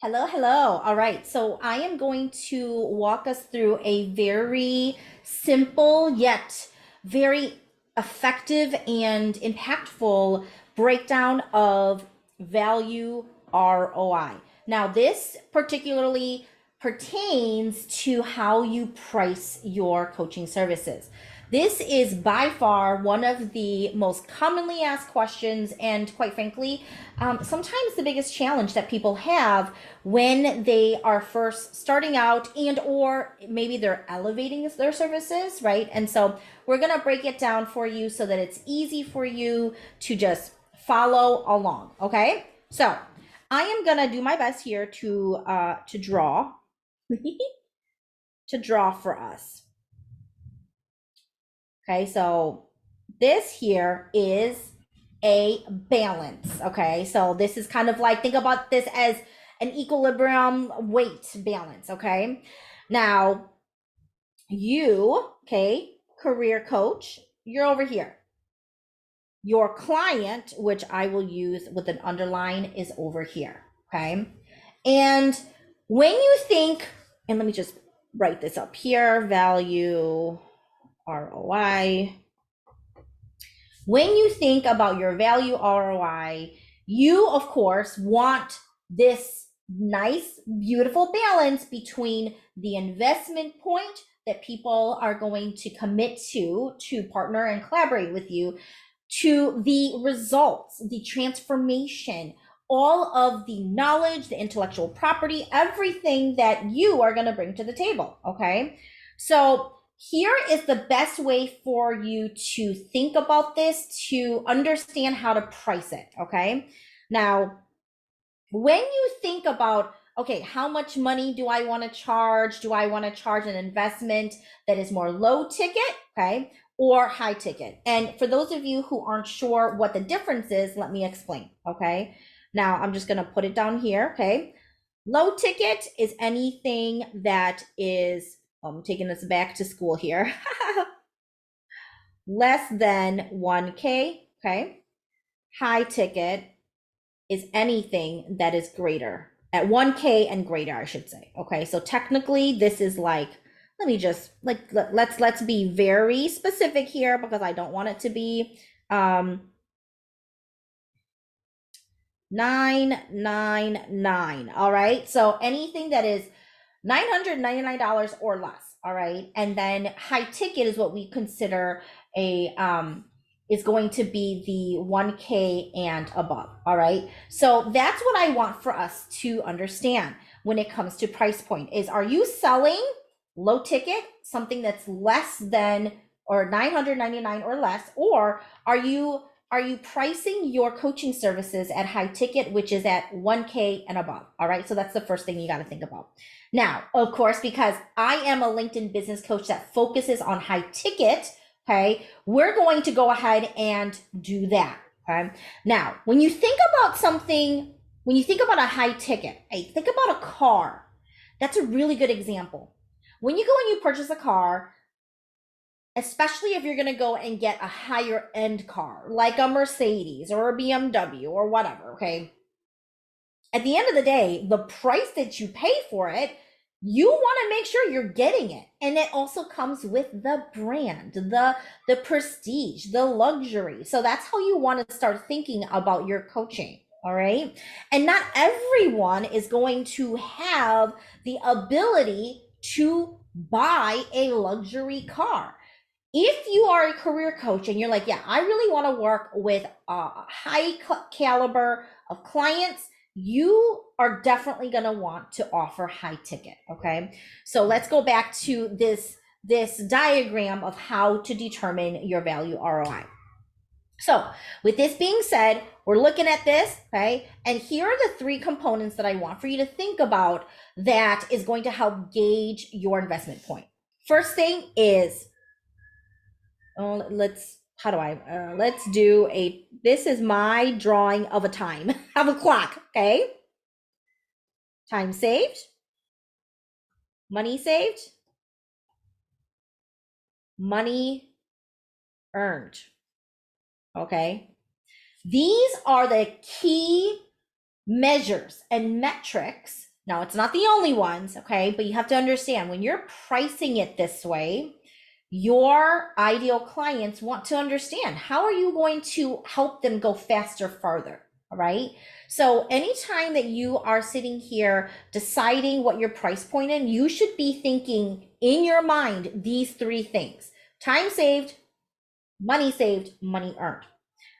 Hello, hello. All right, so I am going to walk us through a very simple yet very effective and impactful breakdown of value ROI. Now, this particularly pertains to how you price your coaching services. This is by far one of the most commonly asked questions, and quite frankly, sometimes the biggest challenge that people have when they are first starting out and or maybe they're elevating their services, right? And so we're going to break it down for you so that it's easy for you to just follow along, okay? So I am going to do my best here to draw to draw for us. Okay, so this here is a balance. Okay, so this is kind of like, think about this as an equilibrium weight balance. Okay, now you, okay, career coach, you're over here. Your client, which I will use with an underline, is over here. Okay, and when you think, and let me just write this up here, value ROI. When you think about your value ROI, you, of course, want this nice, beautiful balance between the investment point that people are going to commit to partner and collaborate with you, to the results, the transformation, all of the knowledge, the intellectual property, everything that you are going to bring to the table. Okay. So here is the best way for you to think about this, to understand how to price it. Okay. Now, when you think about, okay, how much money do I want to charge? Do I want to charge an investment that is more low ticket? Okay. Or high ticket. And for those of you who aren't sure what the difference is, let me explain. Okay. Now I'm just going to put it down here. Okay. Low ticket is anything that is, I'm taking us back to school here, less than 1K. Okay. High ticket is anything that is greater at 1K and greater, I should say. Okay. So technically this is like, let me just like, let's be very specific here because I don't want it to be, 999. All right. So anything that is $999 or less. All right. And then high ticket is what we consider a, is going to be the 1K and above. All right. So that's what I want for us to understand when it comes to price point is, are you selling low ticket, something that's less than or 999 or less, or are you pricing your coaching services at high ticket, which is at 1K and above? All right. So that's the first thing you got to think about. Now, of course, because I am a LinkedIn business coach that focuses on high ticket, okay, we're going to go ahead and do that. Okay. Now, when you think about something, when you think about a high ticket, hey, think about a car. That's a really good example. When you go and you purchase a car, especially if you're going to go and get a higher end car like a Mercedes or a BMW or whatever, okay? At the end of the day, the price that you pay for it, you want to make sure you're getting it. And it also comes with the brand, the prestige, the luxury. So that's how you want to start thinking about your coaching. All right. And not everyone is going to have the ability to buy a luxury car. If you are a career coach and you're like, yeah, I really want to work with a high caliber of clients, you are definitely going to want to offer high ticket. Okay. So let's go back to this diagram of how to determine your value ROI. So with this being said, we're looking at this, okay? And here are the three components that I want for you to think about that is going to help gauge your investment point. First thing is, let's do this is my drawing of a time, of a clock, okay? Time saved, money saved, money earned, okay? These are the key measures and metrics Now, it's not the only ones, okay? But you have to understand when you're pricing it this way, your ideal clients want to understand how are you going to help them go faster, further, all right? So anytime that you are sitting here deciding what your price point is, you should be thinking in your mind these three things: time saved, money earned.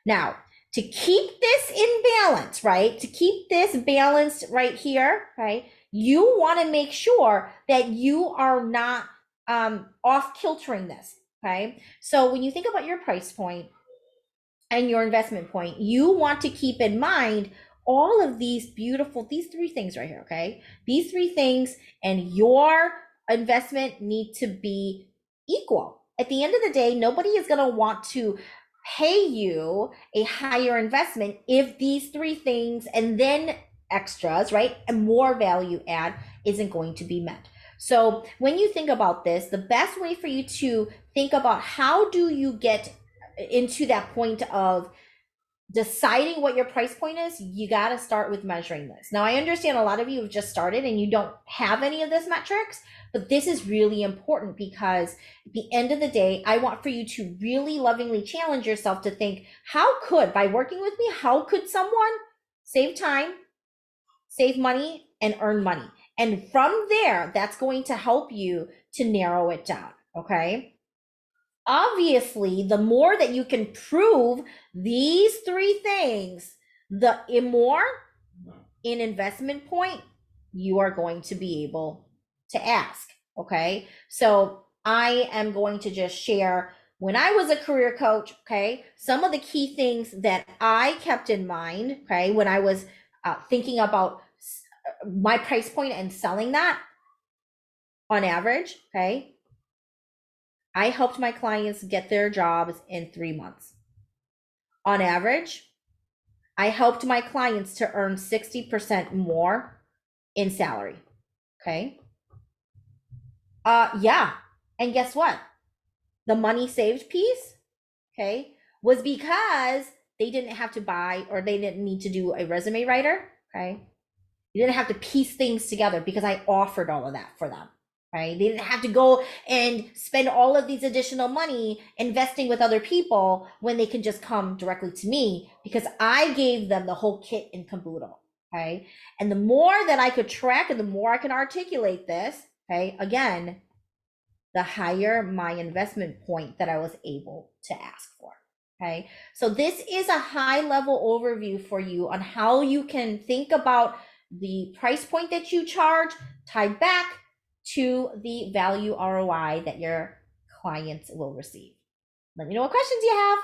Now, to keep this in balance, right? To keep this balanced right here, right? You want to make sure that you are not off kiltering this, okay? So when you think about your price point and your investment point, you want to keep in mind all of these three things right here, okay? These three things, and your investment need to be equal. At the end of the day, nobody is going to want to pay you a higher investment if these three things and then extras, right? And more value add isn't going to be met. So when you think about this, the best way for you to think about how do you get into that point of deciding what your price point is, you got to start with measuring this. Now, I understand a lot of you have just started and you don't have any of this metrics, but this is really important because at the end of the day, I want for you to really lovingly challenge yourself to think, how could, by working with me, how could someone save time, save money, and earn money? And from there, that's going to help you to narrow it down, okay? Obviously, the more that you can prove these three things, the more in investment point you are going to be able to ask. Okay. So I am going to just share when I was a career coach, okay, some of the key things that I kept in mind, okay, when I was thinking about my price point and selling that on average, okay, I helped my clients get their jobs in 3 months. On average, I helped my clients to earn 60% more in salary. Okay. Yeah. And guess what? The money saved piece, okay, was because they didn't have to buy or they didn't need to do a resume writer. Okay. You didn't have to piece things together because I offered all of that for them. Right? They didn't have to go and spend all of these additional money investing with other people when they can just come directly to me because I gave them the whole kit and caboodle. Okay. And the more that I could track and the more I can articulate this, okay, again, the higher my investment point that I was able to ask for. Okay. So this is a high level overview for you on how you can think about the price point that you charge tied back to the value ROI that your clients will receive. Let me know what questions you have.